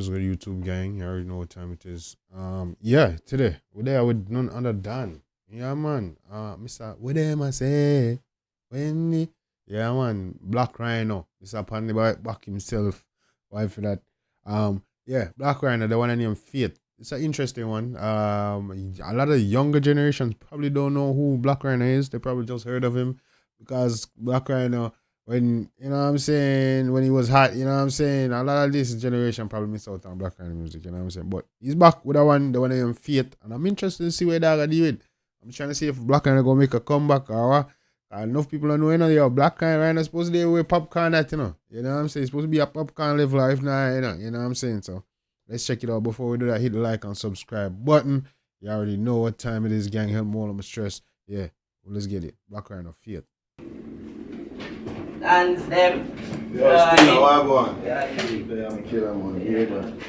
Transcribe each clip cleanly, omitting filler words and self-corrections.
What's good, YouTube gang? You already know what time it is. Yeah, today we're there with none other than man. Mr. What am I say? Blak Ryno. Mr. Pandy back himself. Why for that? Blak Ryno, the one named Faith. It's an interesting one. A lot of younger generations probably don't know who Blak Ryno is. They probably just heard of him because Blak Ryno, when, you know what I'm saying, when he was hot, you know what I'm saying, a lot of this generation probably missed out on Blak Ryno music, you know what I'm saying. But he's back with the one named Faith, and I'm interested to see where they're gonna do it. I'm trying to see if Blak Ryno gonna make a comeback or what. Enough people don't know, Blak Ryno supposed to be with popcorn at, you know what I'm saying. It's supposed to be a popcorn level, if not, you know what I'm saying. So let's check it out. Before we do that, hit the like and subscribe button. You already know what time it is, gang. Help me all of my stress. Yeah, well, let's get it. Blak Ryno, Faith. And them. Yeah, still I go on. Yeah, I'm killing man. Yeah, man.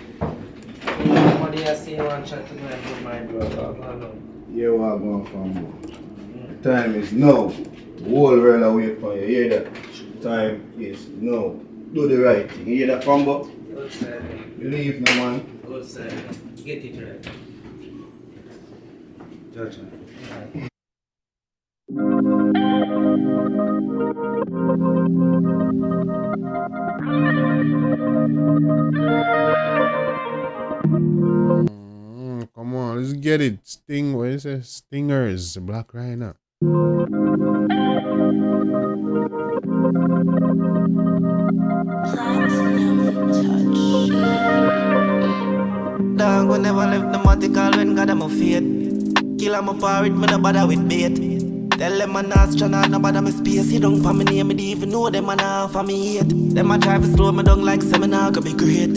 Somebody has seen one chat to my good mind, bro. Yeah, what I'm going from. Time is now. The whole world away from you. Hear that? Time is now. Do the right thing. You hear that, Fambo? Good sir. Believe no man. Good sir. Get it right. Judge. Come on, let's get it. What is it? Stingers, Blak Ryno. Dog, we never left the matical when God am a faith. Kill am a pirate, me no bother with bait. Tell them man astronaut, no bother me space. You don't for me name, me don't even know them man half for me hate. Them a try to slow me down like seminar, could be great.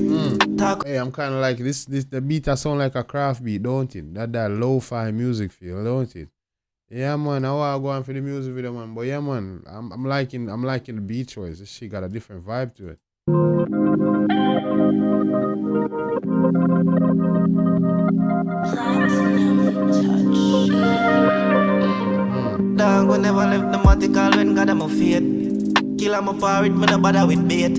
Talk. Hey, I'm kind of like this. The beat that sound like a craft beat, don't it? That lo-fi music feel, don't it? Yeah, man. I want to go on for the music video, man. But yeah, man. I'm liking the beat choice. This shit got a different vibe to it. Dog, we never left the matical when God am a faith. Kill am a pirate, me no bother with bait.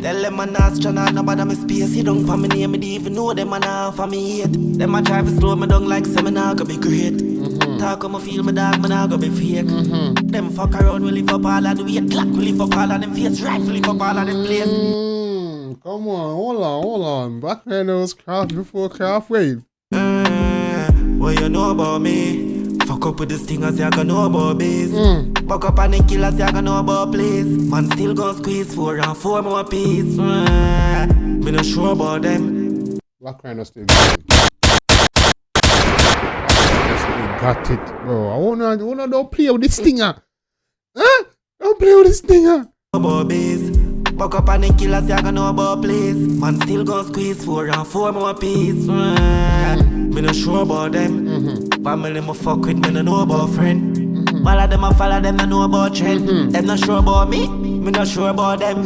Tell them man astronaut, no bother me space. You don't for me name, me don't even know them man half for me hate. Them a try to slow me down like seminar, could be great. Talk how me feel, me dog, me nah go be fake. Them fuck around, we live up all of the way. Glock, we live up all of them face. Rifle, live up all of them place. Come on, hold on. Blak Ryno's craft before craft wave. What you know about me? Fuck up with the stingers, you gonna know about bass. Fuck up on the killers, you gonna know about place. Man still gonna squeeze 4 and 4 more piece. Me not sure about them. Blak Ryno still got it. Got it, bro. I wanna don't play with this stinger. Huh? Don't play with this stinger. About bass. Fuck up on the killers, you gonna know about place. Man still gonna squeeze 4 and 4 more piece. Me not sure about them. Family me fuck with, me no know about friend. All of them I follow them, I know about trend. Them not sure about me not sure about them.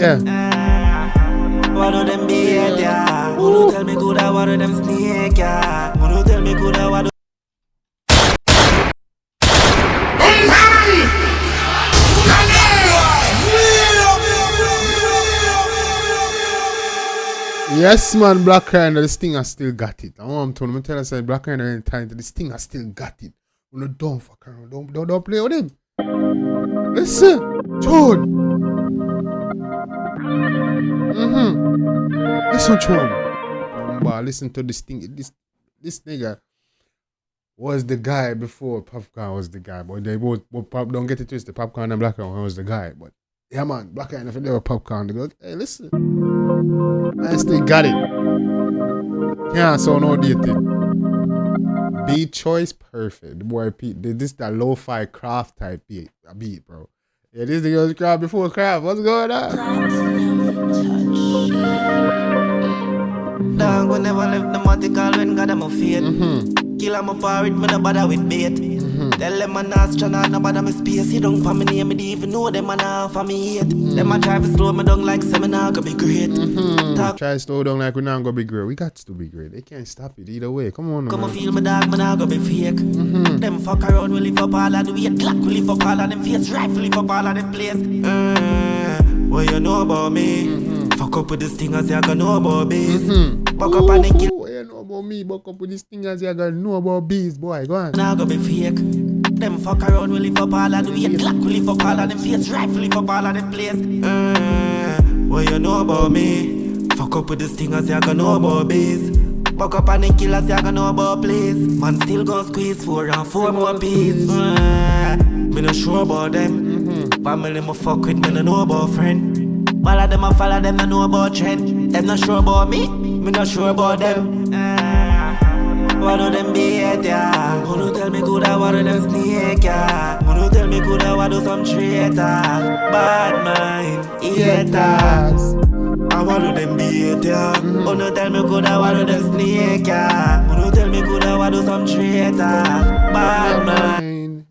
One of them beat, yeah. Who don't tell me good, one of them snake, yeah. Who don't tell me good, one of Yes, man, Blak Ryno, the stinger still got it. I want to tell you, say Blak Ryno ain't talented. The stinger still got it. No, don't fuck around. Don't play with him. Listen, Chon. Listen, Chon. Listen to this thing. This nigga was the guy before Popcorn was the guy. But they both don't get it twisted. Popcorn and Blak Ryno was the guy. But yeah, man, Blak Ryno, if they were Popcorn, they go, hey, listen. I still got it. Can't sound outdated. Beat choice perfect. The boy Pete, this that lo-fi craft type beat, bro. Yeah, this nigga was craft before craft. What's going on? Dog, we never left the matical when God am a faith. Kill am a pirate, me no bother with bait. Tell them man astronaut, no bother me space. You don't for me name, me don't even know them man half for me hate. Them a try to slow me down like seminar, could be great. Try to slow down like we not gonna be great. We got to be great. They can't stop it either way. Come on, come man. feel me dog, man, I go be fake. Them fuck around, we live up all of the way. Glock, we live up all of them face. Rifle, live up all of them place. What you know about me? Fuck up with the stingers, you gonna know about bass. Buck up and then kill. You know about me, buck up with these things you gotta know about bees, boy. Go on. Now go be fake. Them fuck around, we live up all of the way. Glock, we live up all of them face. Rifle, live up all of them place. What you know about me? Fuck up with this thing as you gonna know about bees. Buck up and then kill as you gonna know about place. Man still gon' squeeze 4 and 4 more piece. Me not sure about them. Family me fuck with, me no know about friend. All of them I follow them, I know about trend. Them not sure about me not sure about them. What do them beat ya? Who do tell me good I what do them sneak ya? Who do tell me good I what do some traitor? Bad mind, haters. I what do them beat ya? Who do tell me good I what do them sneak ya? Who do tell me good I what do some traitor? Bad mind.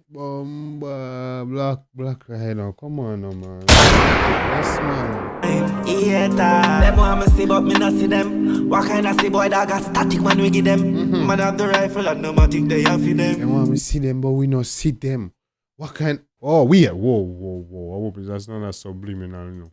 Blak Ryno, come on, no, man. Yes, man. Hater. Them want me see, but me not see them. What kind of see boy that got static man we give them? Man have the rifle and no matic they have for them. They want me see them, but we not see them. What kind? Oh, weird. Whoa. I hope that's not a subliminal, you know.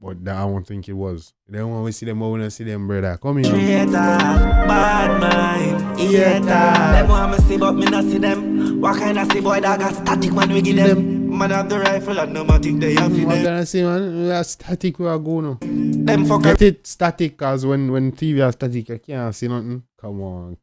But that I don't think it was. They want me see them, but we not see them, brother. Come here. Traitor, bad mind, hater. Them want me see, but me not see them. What kind of see boy that got static man we give them? Man have the rifle and no matic they have for What them. can I say, man? We are static, we are going now. Them fucker. Get it static, cause when TV are static, you can't see nothing. Come on.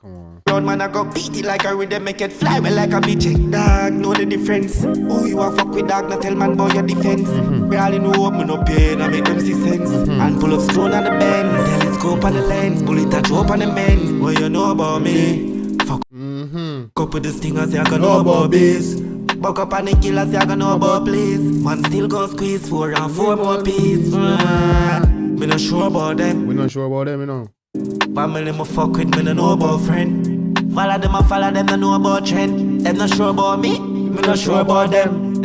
Come on. Round man I go beat it like a rhythm, make it fly well like a beat check dog. Know the difference. Who you a fuck with dog, not tell man boy your defense. We all in hope, me no pain, I make them see sense. And pull up stone on the bend, telescope on the lens, bullet a drop on the men's. What you know about me? Fuck up with this thing as you can know about bees. Buck up and then kill as you can know about place. Man still gon' squeeze 4 and 4 more piece. Me not sure about them. We not sure about them, you know. Family me fuck with, me no know about friend. Follow them, I follow them, no know about trend. Them not sure about me not sure about them.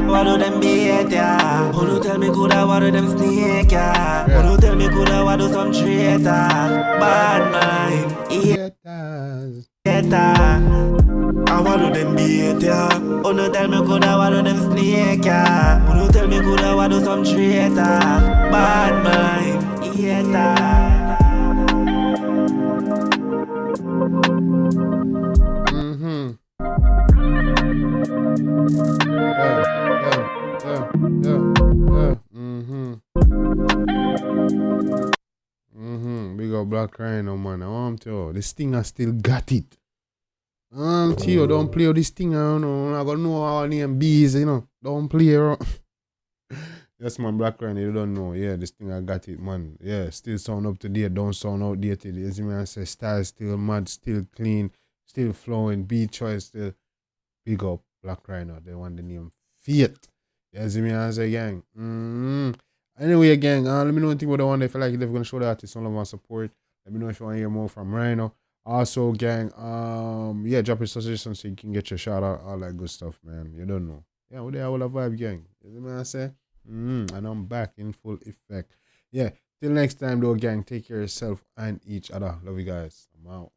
What do them beat ya? Who do tell me good I what do them sneak ya? Who do tell me good I what do some traitor? Bad mind, Haters. I what do them beat ya? Who do tell me good I what do them sneak ya? Who do tell me good I what do some traitor? Bad mind, hater. Big up Blak Ryno, man. I want to tell you, this thing I still got it. Tell you, don't play with this thing, you know. I gotta know our name bees, you know. Don't play around. Yes, man, Blak Ryno, you don't know. Yeah, this thing I got it, man. Yeah, still sound up to date, don't sound outdated. You see me, I say style still mad, still clean, still flowing, beat choice still. Big up Blak Ryno, they want the name Faith. You see me, I say, gang. Anyway, gang, let me know anything about the one. If you like it, if you're gonna show the artist some love and support, let me know if you want to hear more from Ryno. Also, gang, yeah, drop your suggestions so you can get your shout out, all that good stuff, man. You don't know. Yeah, what the hell a vibe, gang? You see what I say? And I'm back in full effect. Yeah, till next time, though, gang, take care of yourself and each other. Love you guys. I'm out.